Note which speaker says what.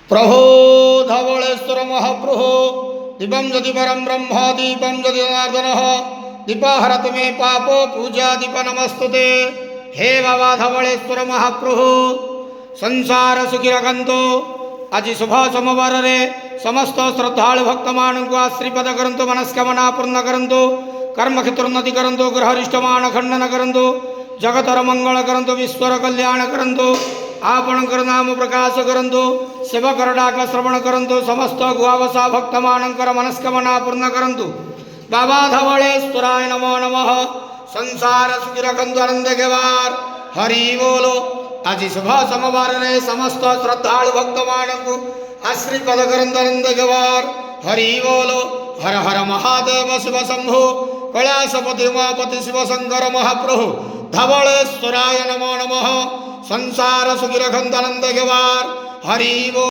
Speaker 1: प्रभो धवलेश्वर महाप्रभो दीपं यदि परं ब्रह्म दीपं यदि जनार्दनः दीपहरत मे पापो पूजा दीप नमस्तुते। हे बाबा धवलेश्वर महाप्रभु संसार सुखी रखंतु। आज शुभ सोमवार रे समस्त श्रद्धालु भक्त मानक आश्रीपद करंतु, मनस्कामना पूर्ण करंतु, कर्म क्षेत्रोन्नति करंतु, गृहरिष्टमान खंडन करंतु, जगतर मंगल करंतु, विश्वर कल्याण करंतु, आपणकर नाम प्रकाश करंतु, सेवकर डाक श्रवण करंतु, समस्त गुआवसा भक्त मानकर मनस्कामना पूर्ण करंतु। बाबा धवलेश्वराय नमो नमः। संसार सुखी रखंतु, आनंद गेवार हरि बोलो। आज शुभ सोमवार रे समस्त श्रद्धालु भक्त मानक आश्रीपद करंतु, आनंद गेवार हरि बोलो। हर हर महादेव शिव शंभो कैलासपति उमापति शिव शंकर महाप्रभु धवलेश्वराय नमो नमः। संसार सुखी रखंतु, आनंद गेवार हरि बोलो।